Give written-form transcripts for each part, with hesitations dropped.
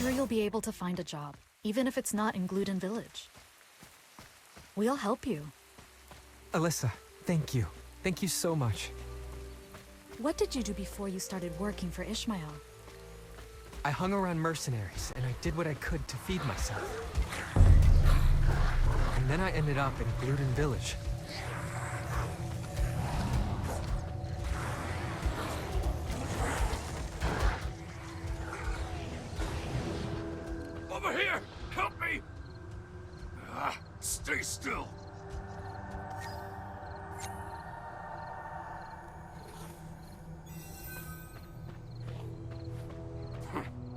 sure you'll be able to find a job, even if it's not in Gluten Village. We'll help you. Alyssa, thank you. Thank you so much. What did you do before you started working for Ishmael? I hung around mercenaries, and I did what I could to feed myself. And then I ended up in Gluten Village. Over here! Help me! Stay still!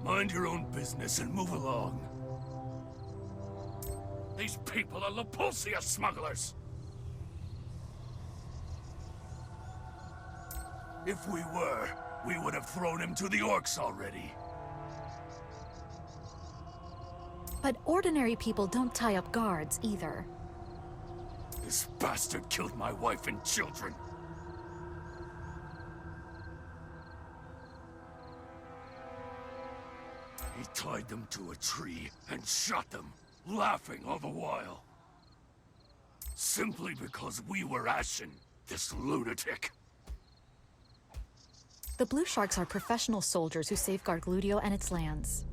Mind your own business and move along. These people are Lapulsia smugglers! If we were, we would have thrown him to the orcs already. But ordinary people don't tie up guards, either. This bastard killed my wife and children. He tied them to a tree and shot them, laughing all the while. Simply because we were Ashen, this lunatic. The Blue Sharks are professional soldiers who safeguard Gludio and its lands.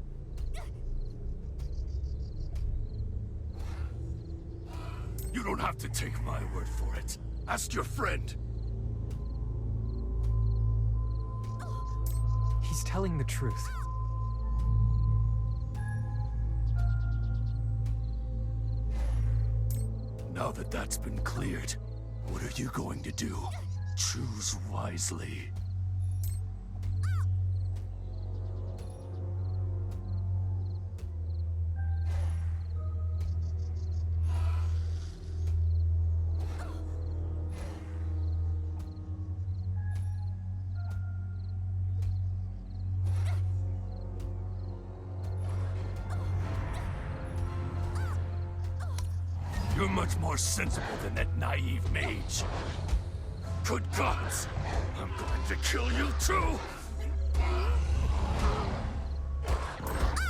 You don't have to take my word for it. Ask your friend. He's telling the truth. Now that that's been cleared, what are you going to do? Choose wisely. You're much more sensible than that naive mage. Good gods! I'm going to kill you too!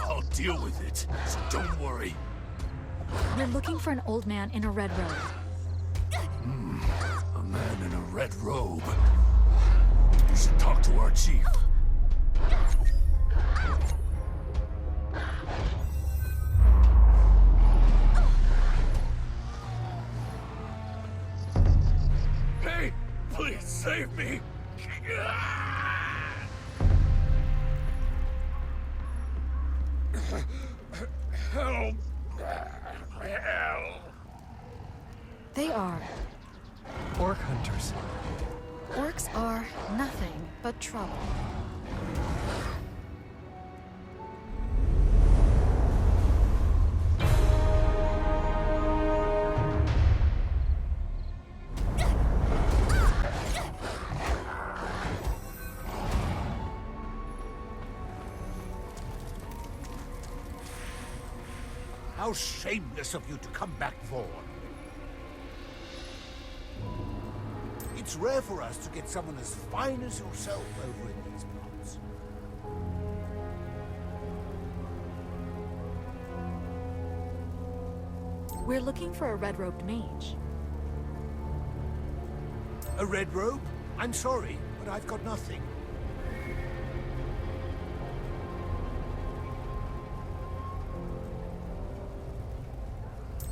I'll deal with it, so don't worry. We're looking for an old man in a red robe. A man in a red robe. You should talk to our chief. Hey, please save me! Help! Help! They are. Orc hunters. Orcs are nothing but trouble. How shameless of you to come back, Vaughn. It's rare for us to get someone as fine as yourself over in these parts. We're looking for a red-robed mage. A red robe? I'm sorry, but I've got nothing.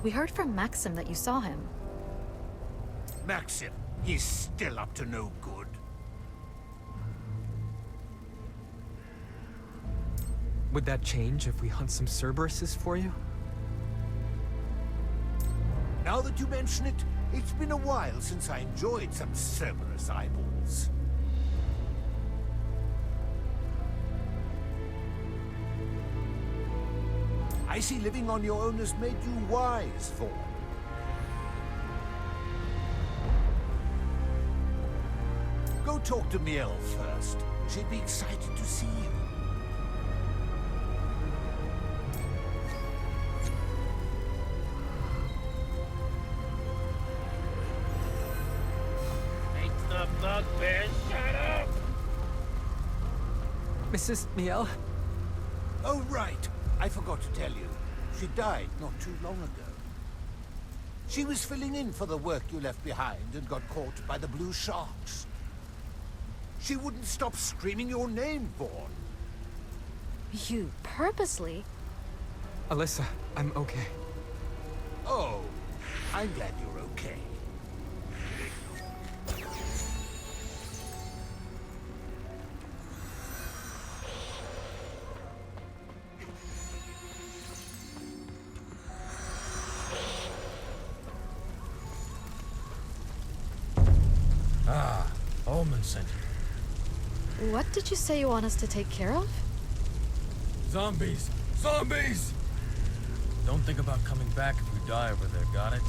We heard from Maxim that you saw him. Maxim, he's still up to no good. Would that change if we hunt some Cerberuses for you? Now that you mention it, it's been a while since I enjoyed some Cerberus eyeballs. I see living on your own has made you wise, Thorn. Go talk to Miel first. She'd be excited to see you. Make the bugbear shut up! Mrs. Miel? Oh, right. I forgot to tell you. She died not too long ago. She was filling in for the work you left behind and got caught by the blue sharks. She wouldn't stop screaming your name, Vaughn. You purposely? Alyssa, I'm okay. Oh, I'm glad you're okay. Omen Center. What did you say you want us to take care of? Zombies! Zombies! Don't think about coming back if we die over there, got it?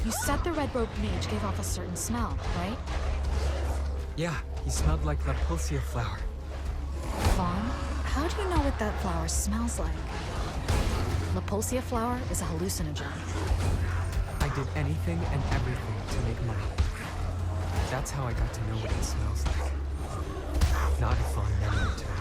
You said the red robe mage gave off a certain smell, right? Yeah, he smelled like La Pulsia flower. Vaughn, how do you know what that flower smells like? La Pulsia flower is a hallucinogen. I did anything and everything to make money. That's how I got to know what it smells like. Not a fond memory to remember.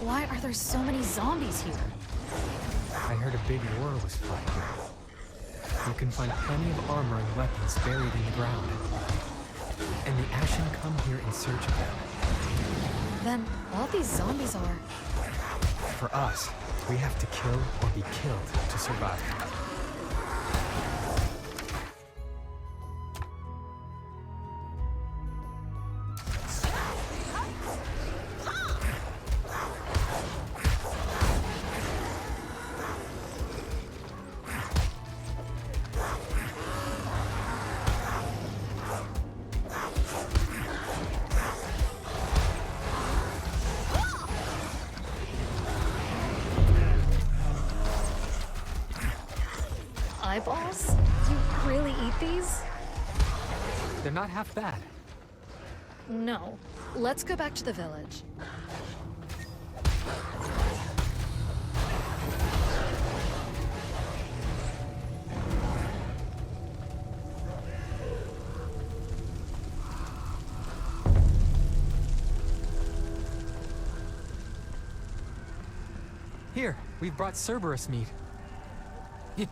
Why are there so many zombies here? I heard a big war was fought here. You can find plenty of armor and weapons buried in the ground. And the Ashen come here in search of them. Then all these zombies are... For us, we have to kill or be killed to survive. Eyeballs? You really eat these? They're not half bad. No. Let's go back to the village. Here, we've brought Cerberus meat.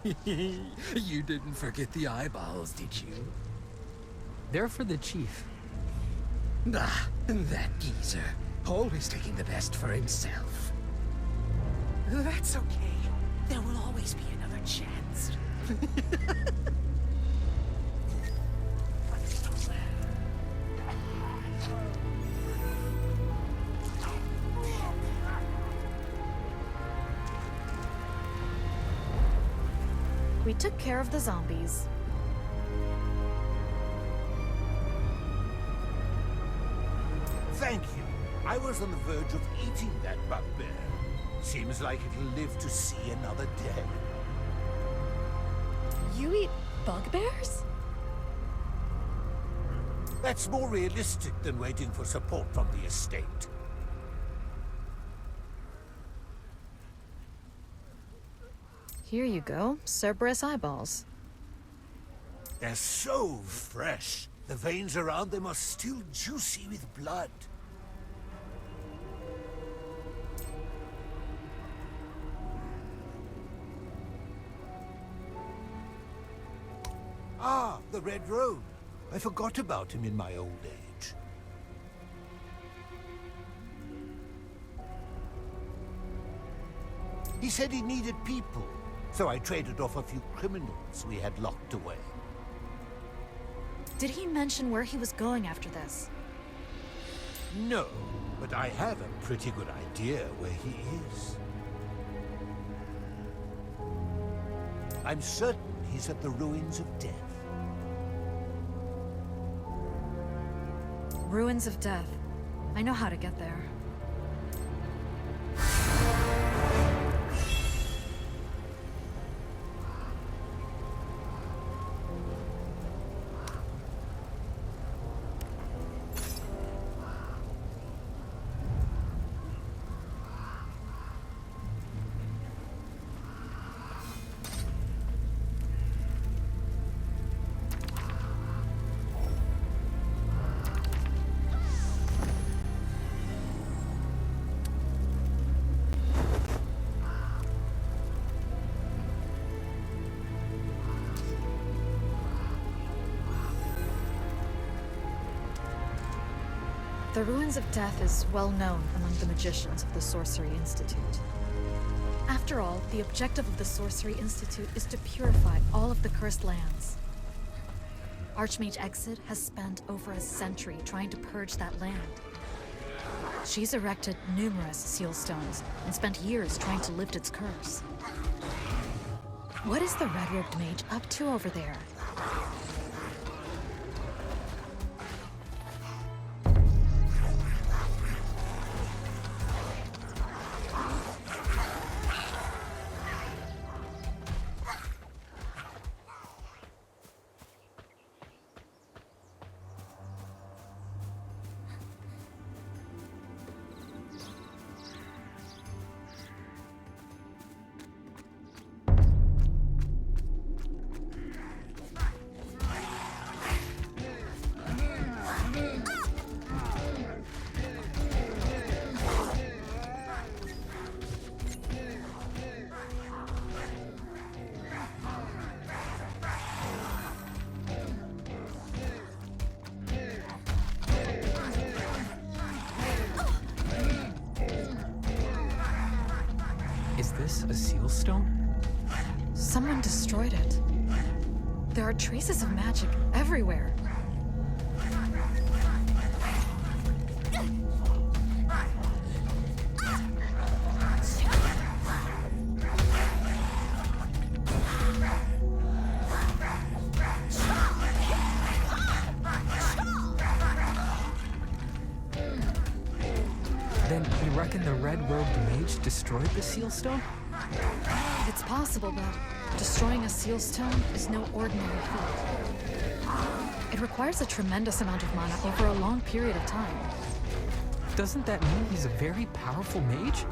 You didn't forget the eyeballs, did you? They're for the chief. Ah, that geezer. Always taking the best for himself. That's okay. There will always be another chance. We took care of the zombies. Thank you. I was on the verge of eating that bugbear. Seems like it'll live to see another day. You eat bugbears? That's more realistic than waiting for support from the estate. Here you go, Cerberus eyeballs. They're so fresh. The veins around them are still juicy with blood. Ah, the Red Road. I forgot about him in my old age. He said he needed people, so I traded off a few criminals we had locked away. Did he mention where he was going after this? No, but I have a pretty good idea where he is. I'm certain he's at the Ruins of Death. Ruins of Death. I know how to get there. The Ruins of Death is well known among the magicians of the Sorcery Institute. After all, the objective of the Sorcery Institute is to purify all of the cursed lands. Archmage Exit has spent over a century trying to purge that land. She's erected numerous seal stones and spent years trying to lift its curse. What is the red-robed mage up to over there? Is this a seal stone? Someone destroyed it. There are traces of magic everywhere. Then you reckon the red-robed mage destroyed the seal stone? It's possible, but destroying a seal stone is no ordinary feat. It requires a tremendous amount of mana over a long period of time. Doesn't that mean he's a very powerful mage?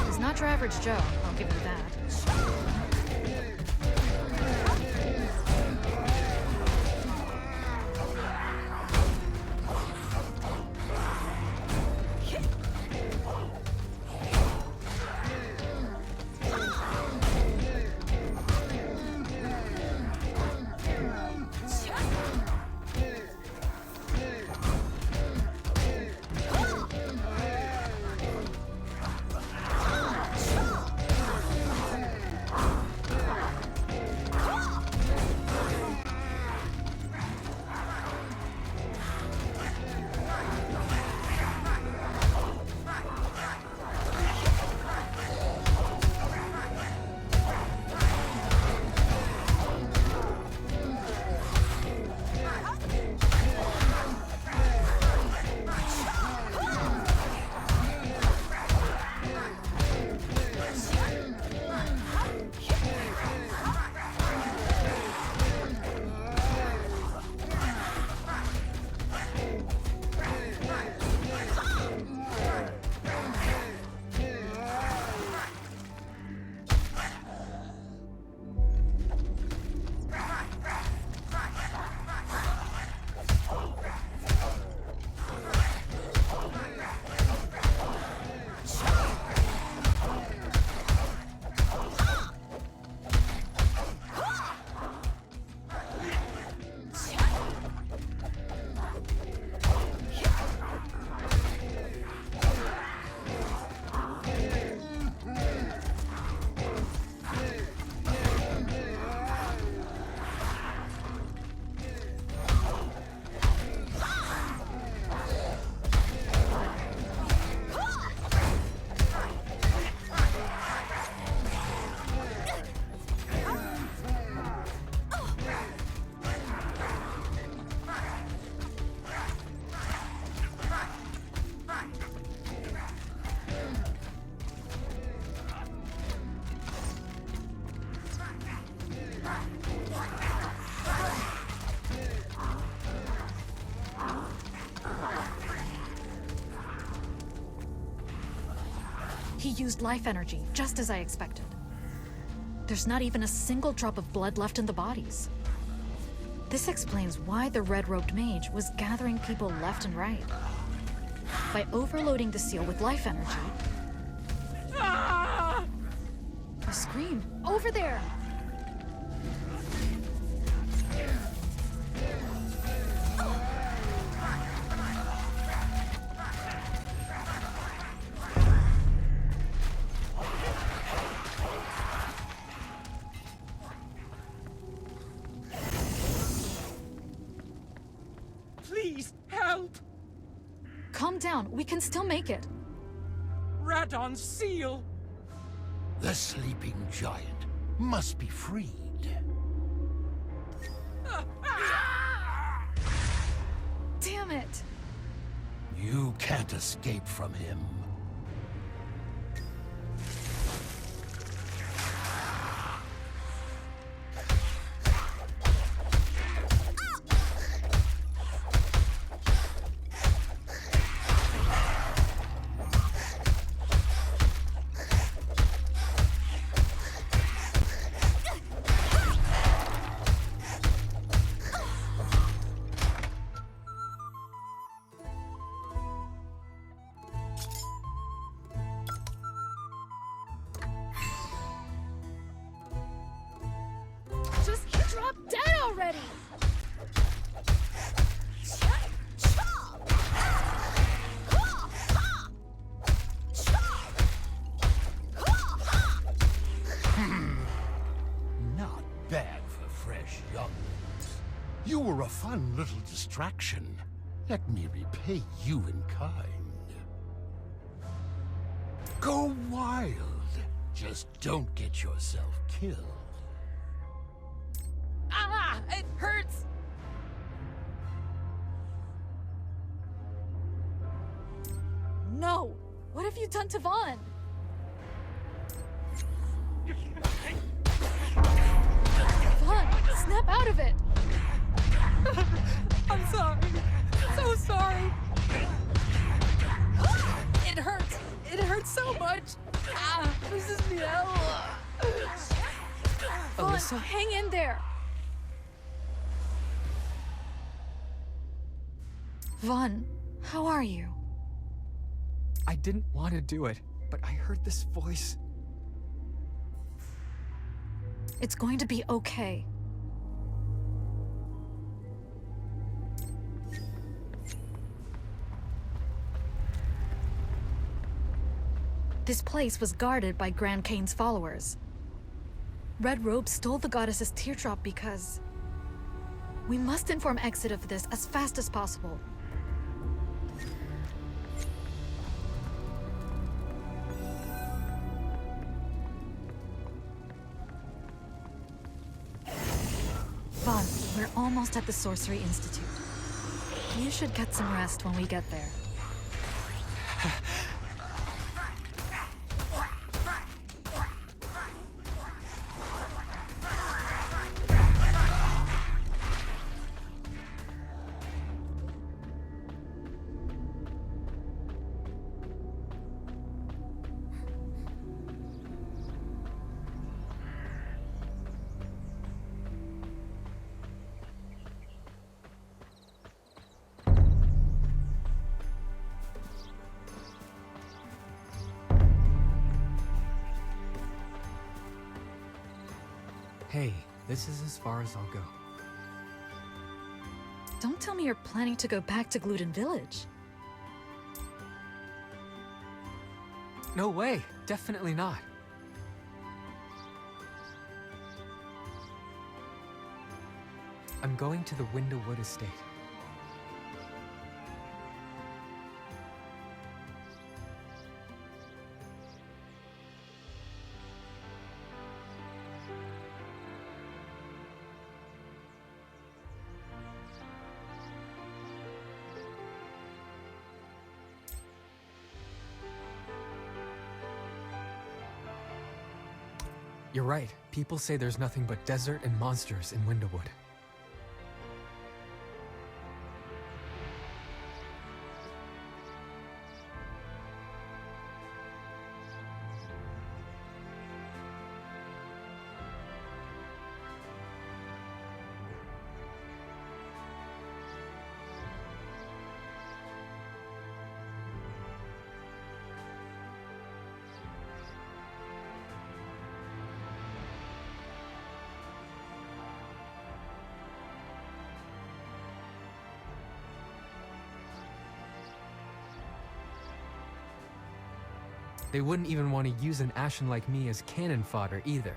He's not your average Joe, I'll give you that. He used life energy, just as I expected. There's not even a single drop of blood left in the bodies. This explains why the red-robed mage was gathering people left and right. By overloading the seal with life energy... A scream! Over there! Please, help! Calm down, we can still make it. Radon's seal! The sleeping giant must be freed. Damn it! You can't escape from him. Just drop dead already! Not bad for fresh younglings. You were a fun little distraction. Let me repay you in kind. Go wild. Just don't get yourself killed. Ah! It hurts! No! What have you done to Vaughn? Vaughn, snap out of it! I'm sorry. So sorry. It hurts. It hurts so much. This is the hell. Vaughn, Alyssa? hang in there! Vaughn, how are you? I didn't want to do it, but I heard this voice. It's going to be okay. This place was guarded by Grand Kane's followers. Red Robe stole the goddess's teardrop because... We must inform Exit of this as fast as possible. Vaughn, we're almost at the Sorcery Institute. You should get some rest when we get there. Hey, this is as far as I'll go. Don't tell me you're planning to go back to Gluten Village. No way, definitely not. I'm going to the Windowwood Estate. You're right. People say there's nothing but desert and monsters in Windowwood. They wouldn't even want to use an Ashen like me as cannon fodder either.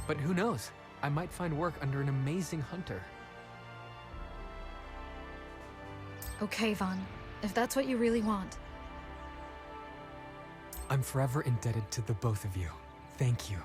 But who knows? I might find work under an amazing hunter. Okay, Vaughn. If that's what you really want. I'm forever indebted to the both of you. Thank you.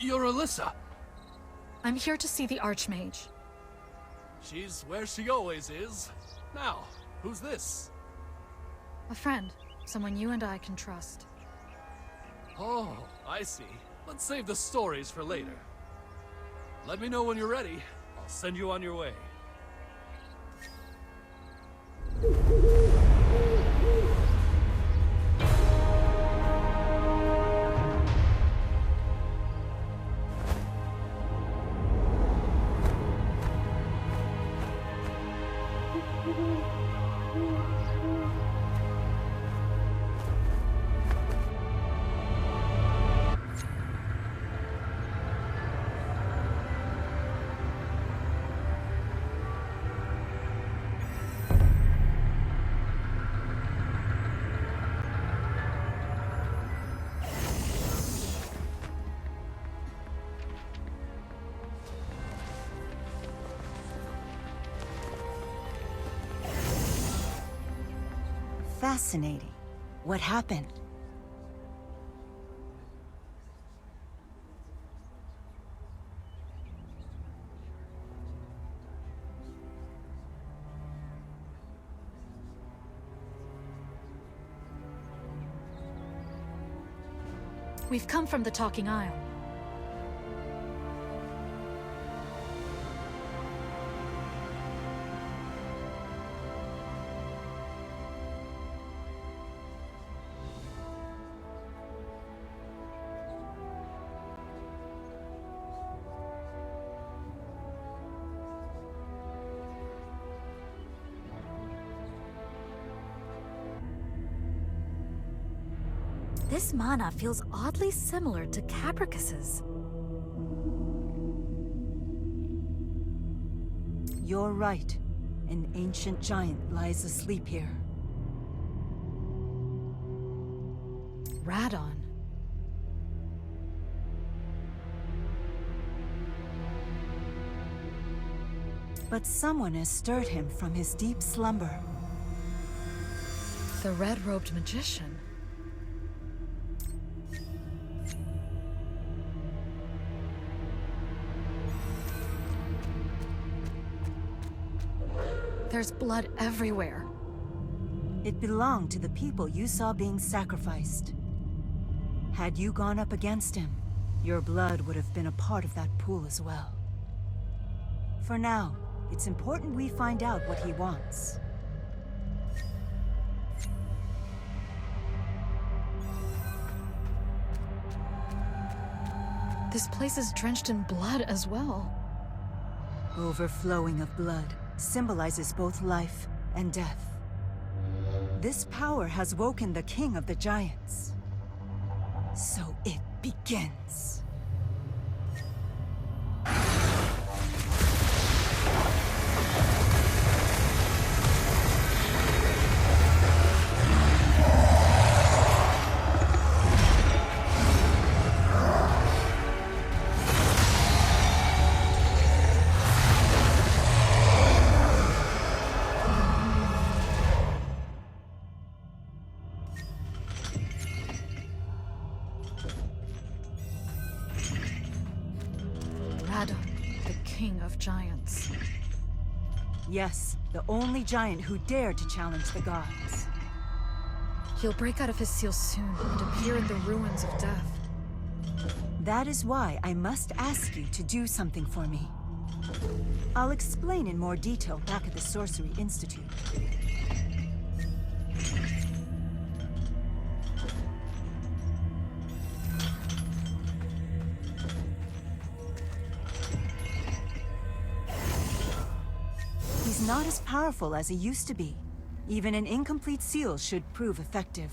You're Alyssa. I'm here to see the Archmage. She's where she always is. Now, who's this? A friend. Someone you and I can trust. Oh, I see. Let's save the stories for later. Let me know when you're ready. I'll send you on your way. Fascinating. What happened? We've come from the Talking Isle. This mana feels oddly similar to Capricus's. You're right. An ancient giant lies asleep here. Radon. But someone has stirred him from his deep slumber. The red-robed magician. There's blood everywhere. It belonged to the people you saw being sacrificed. Had you gone up against him, your blood would have been a part of that pool as well. For now, it's important we find out what he wants. This place is drenched in blood as well. Overflowing of blood symbolizes both life and death. This power has woken the king of the giants. So it begins. The king of giants. Yes, the only giant who dared to challenge the gods. He'll break out of his seal soon and appear in the ruins of death. That is why I must ask you to do something for me. I'll explain in more detail back at the Sorcery Institute. He's not as powerful as he used to be. Even an incomplete seal should prove effective.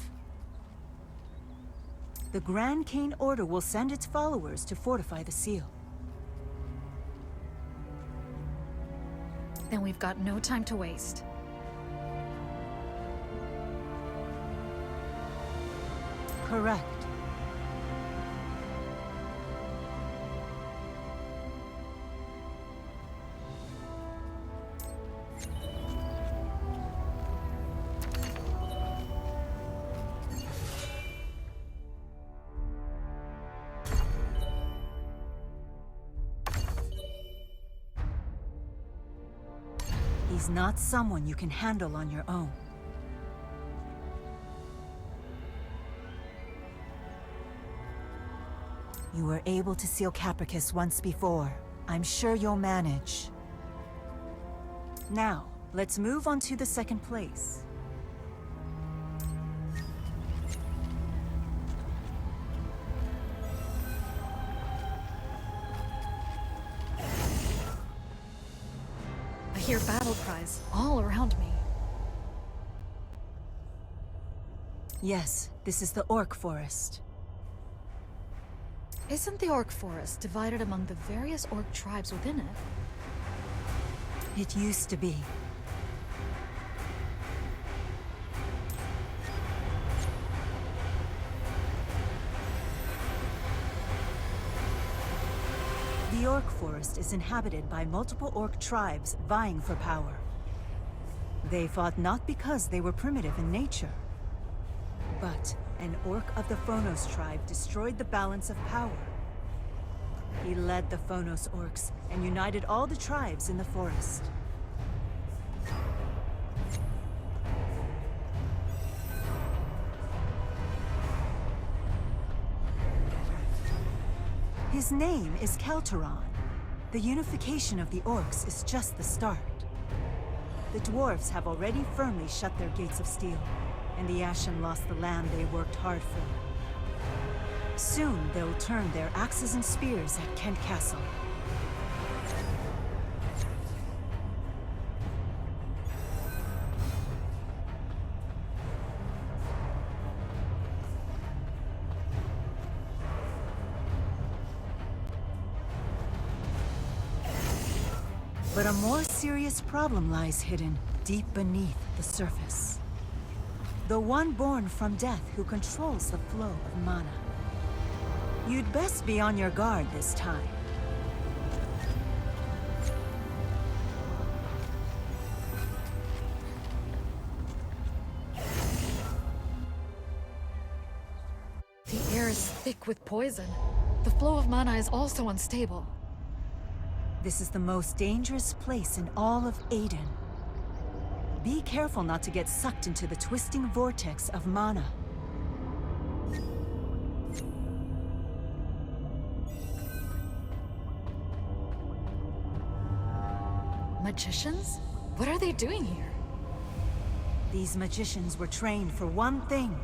The Grand Cane Order will send its followers to fortify the seal. Then we've got no time to waste. Correct. He's not someone you can handle on your own. You were able to seal Capricus once before. I'm sure you'll manage. Now, let's move on to the second place. I hear battle cries all around me. Yes, this is the Orc Forest. Isn't the Orc Forest divided among the various Orc tribes within it? It used to be. The Orc Forest is inhabited by multiple Orc tribes vying for power. They fought not because they were primitive in nature, but an Orc of the Phonos tribe destroyed the balance of power. He led the Phonos Orcs and united all the tribes in the forest. His name is Keltaron. The unification of the Orcs is just the start. The dwarves have already firmly shut their gates of steel, and the Ashen lost the land they worked hard for. Soon they'll turn their axes and spears at Kent Castle. But a more serious problem lies hidden deep beneath the surface. The one born from death who controls the flow of mana. You'd best be on your guard this time. The air is thick with poison. The flow of mana is also unstable. This is the most dangerous place in all of Aiden. Be careful not to get sucked into the twisting vortex of mana. Magicians? What are they doing here? These magicians were trained for one thing.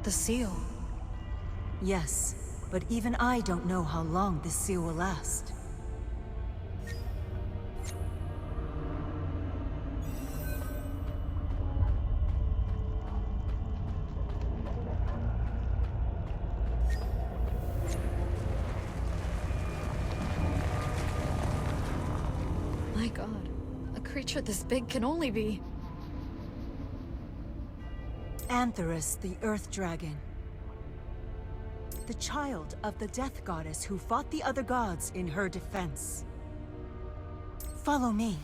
The seal. Yes, but even I don't know how long this seal will last. My god, a creature this big can only be... Antherus, the Earth Dragon. The child of the Death Goddess who fought the other gods in her defense. Follow me.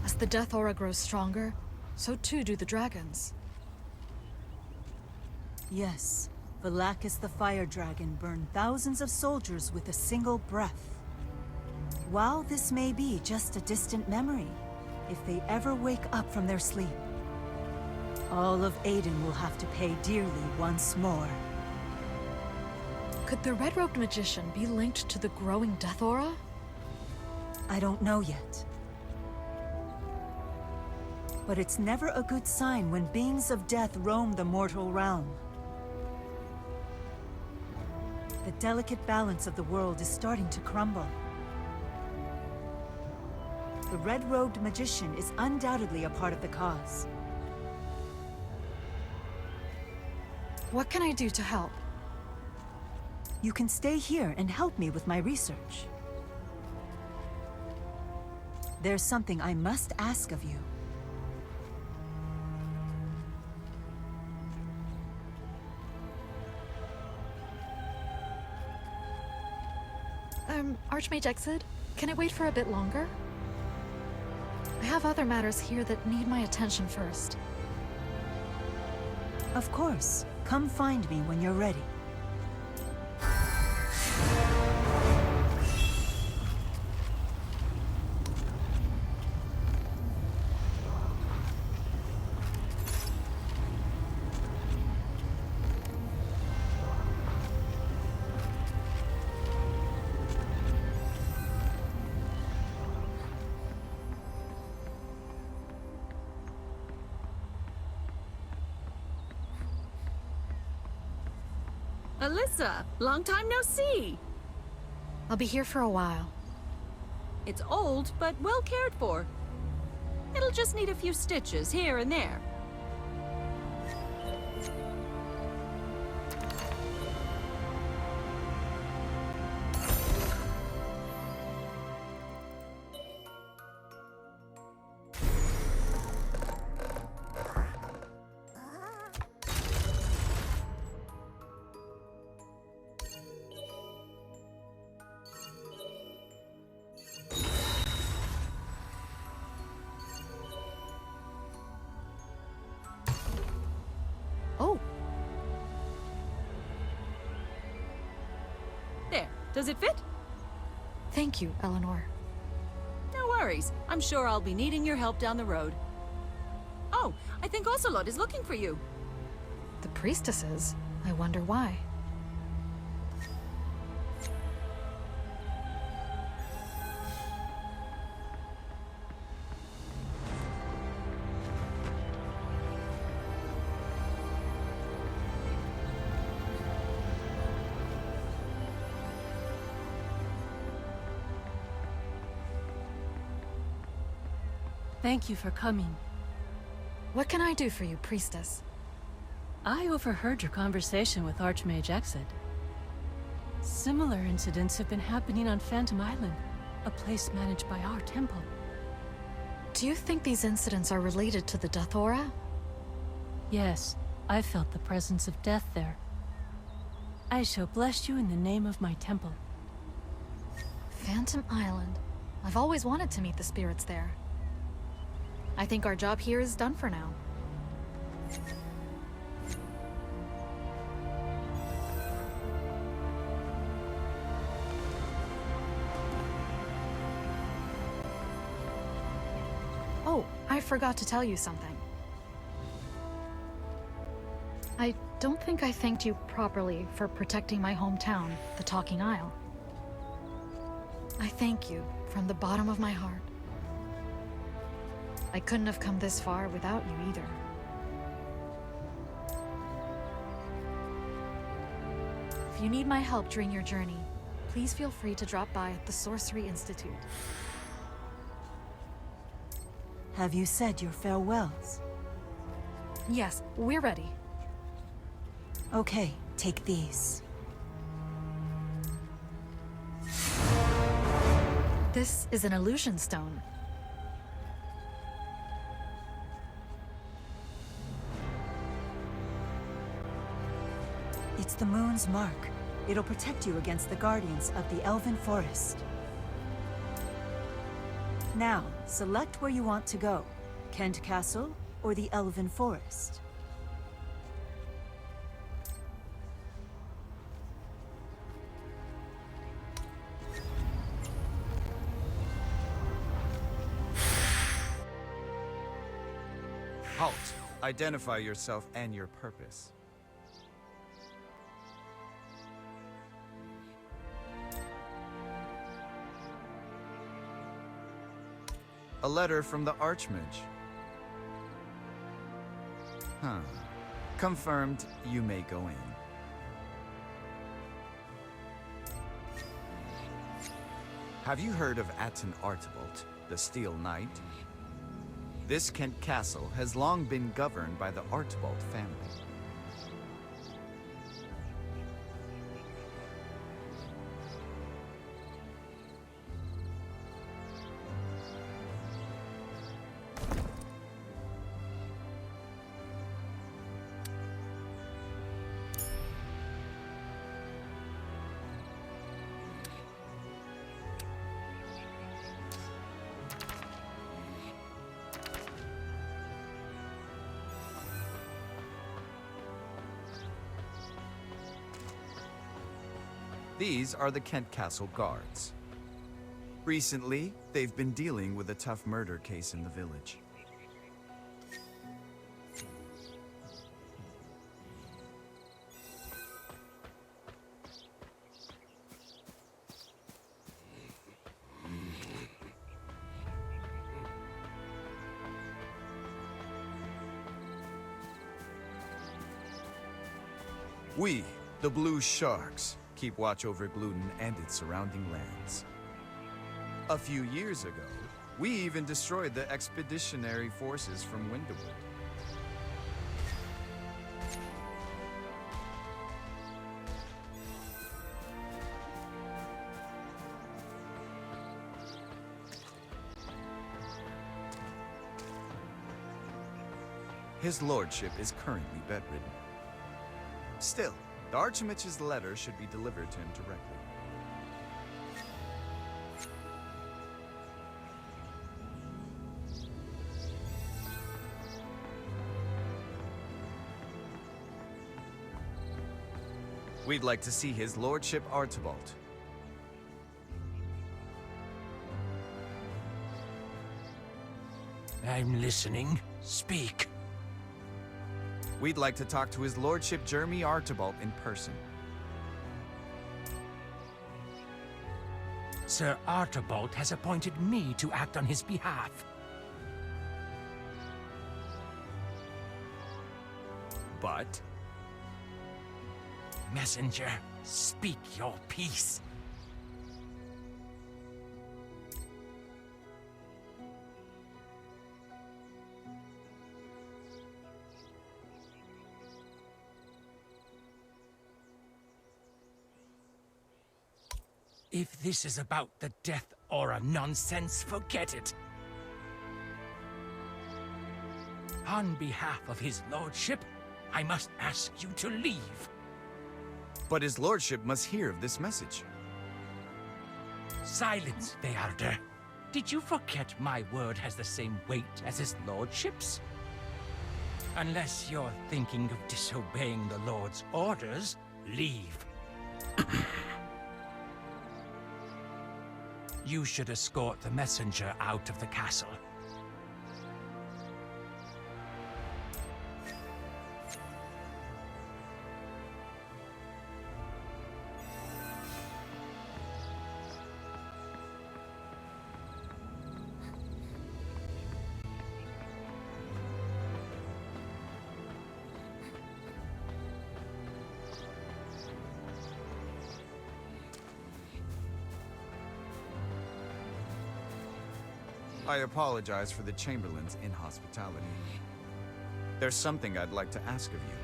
As the death aura grows stronger, so too do the dragons. Yes, Valakis the Fire Dragon burned thousands of soldiers with a single breath. While this may be just a distant memory, if they ever wake up from their sleep, all of Aiden will have to pay dearly once more. Could the red-robed magician be linked to the growing death aura? I don't know yet. But it's never a good sign when beings of death roam the mortal realm. The delicate balance of the world is starting to crumble. The red-robed magician is undoubtedly a part of the cause. What can I do to help? You can stay here and help me with my research. There's something I must ask of you. Archmage Exid, can I wait for a bit longer? I have other matters here that need my attention first. Of course. Come find me when you're ready. Alyssa, long time no see. I'll be here for a while. It's old, but well cared for. It'll just need a few stitches here and there. Oh, There, does it fit? thank you, Eleanor. No worries. I'm sure I'll be needing your help down the road. Oh, I think Ocelot is looking for you. The priestesses? I wonder why. Thank you for coming. What can I do for you, priestess? I overheard your conversation with Archmage Exit. Similar incidents have been happening on Phantom Island, a place managed by our temple. Do you think these incidents are related to the death aura? Yes, I felt the presence of death there. I shall bless you in the name of my temple. Phantom Island. I've always wanted to meet the spirits there. I think our job here is done for now. forgot to tell you something. I don't think I thanked you properly for protecting my hometown, the Talking Isle. I thank you from the bottom of my heart. I couldn't have come this far without you either. If you need my help during your journey, please feel free to drop by at the Sorcery Institute. Have you said your farewells? Yes, we're ready. Okay, take these. This is an illusion stone. It's the moon's mark. It'll protect you against the guardians of the Elven Forest. Now, select where you want to go. Kent Castle or the Elven Forest. Halt! Identify yourself and your purpose. A letter from the Archmage. Huh. Confirmed, you may go in. Have you heard of Atten Artebolt, the Steel Knight? This Kent Castle has long been governed by the Artebolt family. These are the Kent Castle guards. Recently, they've been dealing with a tough murder case in the village. We, the Blue Sharks, keep watch over Gluten and its surrounding lands. A few years ago, we even destroyed the expeditionary forces from Winterwood. His lordship is currently bedridden. Still, the Archmage's letter should be delivered to him directly. We'd like to see his lordship Artebolt. I'm listening. Speak. We'd like to talk to his lordship Jeremy Artebolt in person. Sir Artebolt has appointed me to act on his behalf. But Messenger, speak your piece. If this is about the Death Aura nonsense, forget it. On behalf of his lordship, I must ask you to leave. But his lordship must hear of this message. Silence, Bearder. Did you forget my word has the same weight as his lordship's? Unless you're thinking of disobeying the Lord's orders, leave. You should escort the messenger out of the castle. I apologize for the Chamberlain's inhospitality. There's something I'd like to ask of you.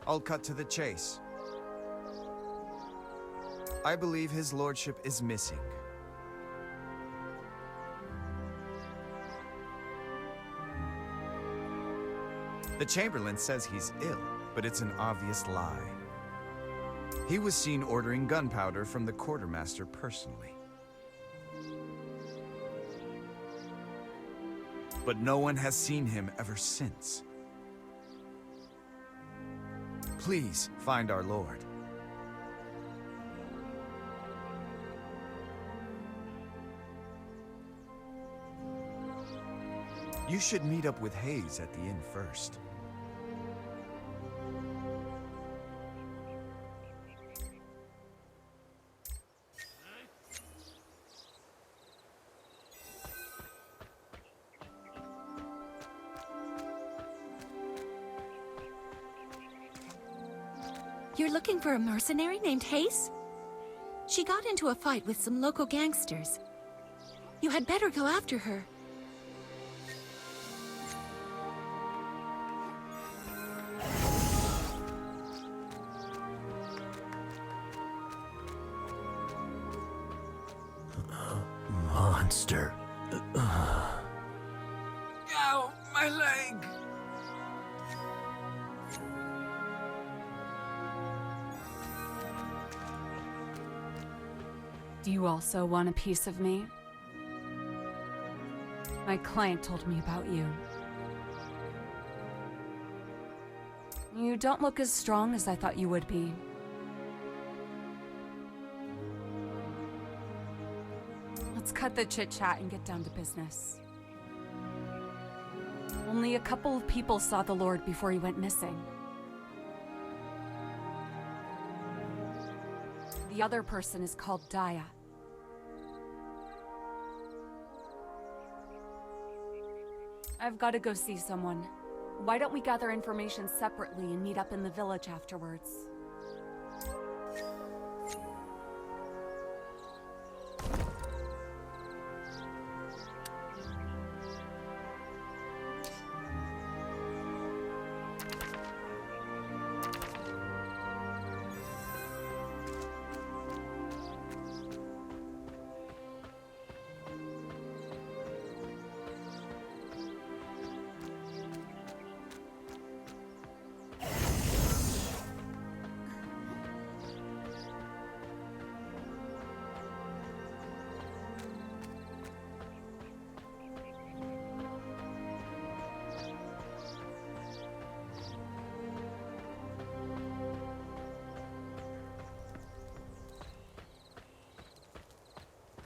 I'll cut to the chase. I believe his lordship is missing. The Chamberlain says he's ill, but it's an obvious lie. He was seen ordering gunpowder from the quartermaster personally. But no one has seen him ever since. Please find our lord. You should meet up with Hayes at the inn first. You're looking for a mercenary named Hayes? She got into a fight with some local gangsters. You had better go after her. Monster. Ow, my leg! Do you also want a piece of me? My client told me about you. You don't look as strong as I thought you would be. Let's cut the chit-chat and get down to business. Only a couple of people saw the Lord before he went missing. The other person is called Daya. I've got to go see someone. Why don't we gather information separately and meet up in the village afterwards?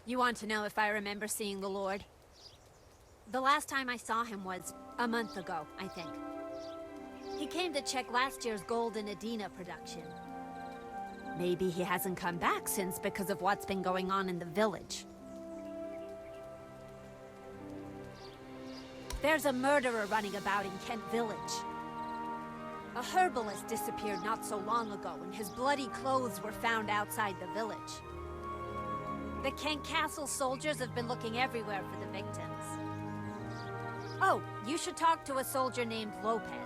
You want to know if I remember seeing the Lord? The last time I saw him was a month ago, I think. He came to check last year's Golden Adina production. Maybe he hasn't come back since because of what's been going on in the village. There's a murderer running about in Kent Village. A herbalist disappeared not so long ago, and his bloody clothes were found outside the village. The Kent Castle soldiers have been looking everywhere for the victims. Oh, you should talk to a soldier named Lopez.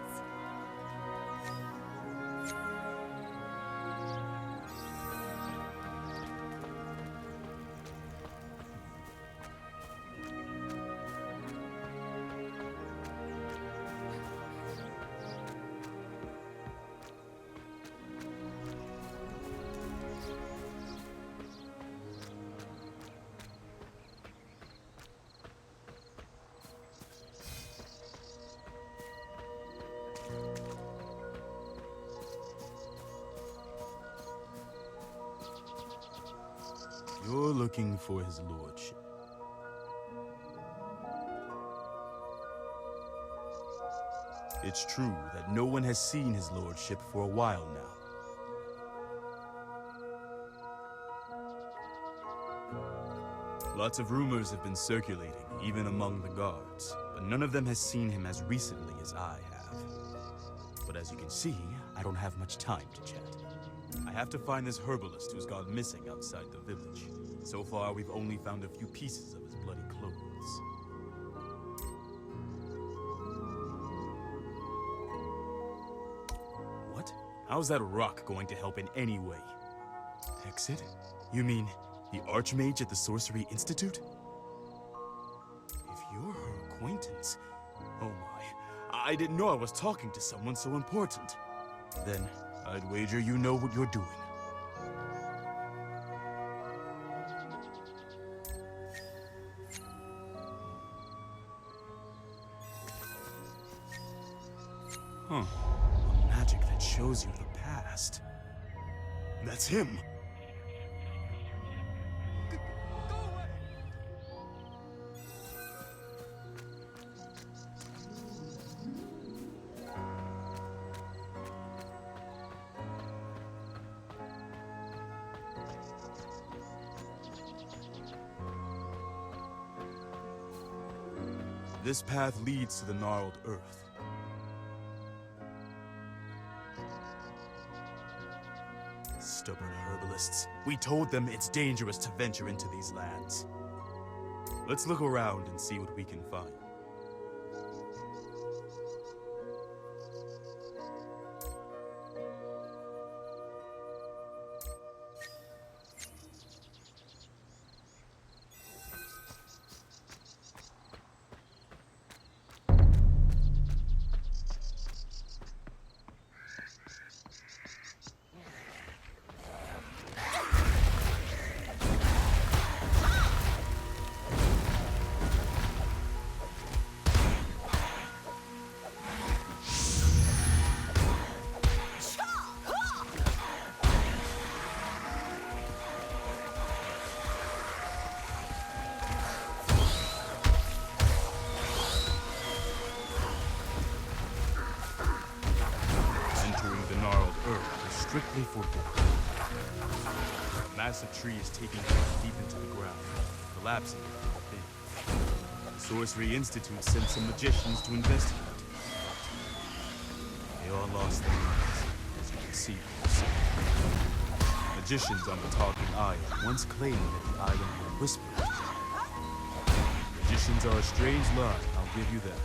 You're looking for his lordship. It's true that no one has seen his lordship for a while now. Lots of rumors have been circulating, even among the guards, but none of them has seen him as recently as I have. But as you can see, I don't have much time to chat. I have to find this herbalist who's gone missing outside the village. So far, we've only found a few pieces of his bloody clothes. What? How's that rock going to help in any way? Exit? You mean the Archmage at the Sorcery Institute? If you're her acquaintance... Oh my, I didn't know I was talking to someone so important. Then, I'd wager you know what you're doing. Huh. A magic that shows you the past. That's him! This path leads to the gnarled earth. Stubborn herbalists. We told them it's dangerous to venture into these lands. Let's look around and see what we can find. Strictly forbidden. A massive tree is taking roots deep into the ground, collapsing from within. The Sorcery Institute sent some magicians to investigate. They all lost their minds, as you can see for yourself. Magicians on the Talking Isle once claimed that the island had whispered. Magicians are a strange lot, I'll give you that.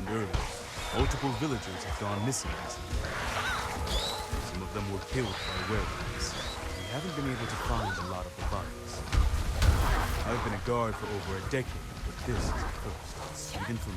Earlier, multiple villagers have gone missing recently. Some of them were killed by werewolves. we haven't been able to find a lot of the bodies. I've been a guard for over a decade, but this is a first, even for me.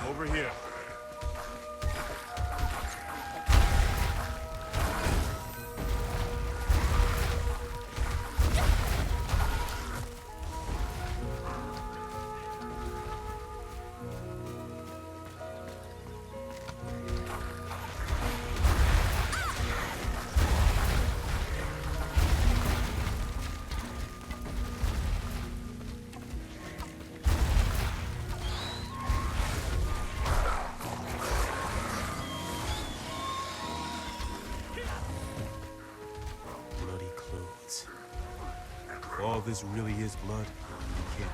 Over here. If all this really is blood, you can't.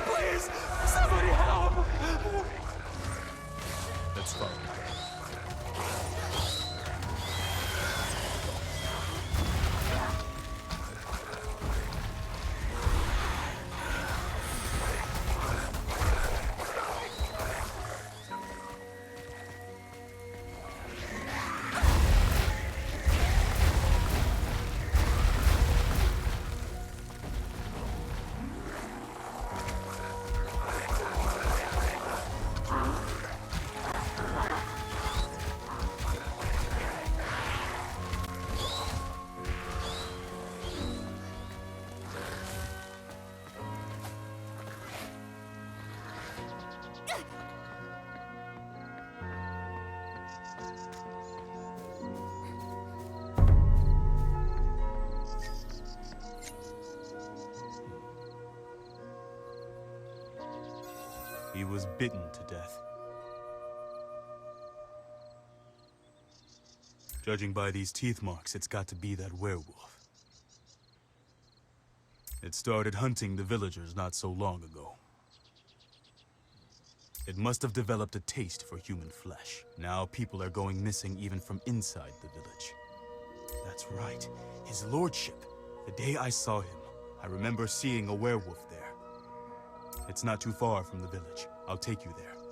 Please! Somebody help! That's fine. He was bitten to death. Judging by these teeth marks, it's got to be that werewolf. It started hunting the villagers not so long ago. It must have developed a taste for human flesh. Now people are going missing even from inside the village. That's right, his lordship. The day I saw him, I remember seeing a werewolf there. It's not too far from the village. I'll take you there.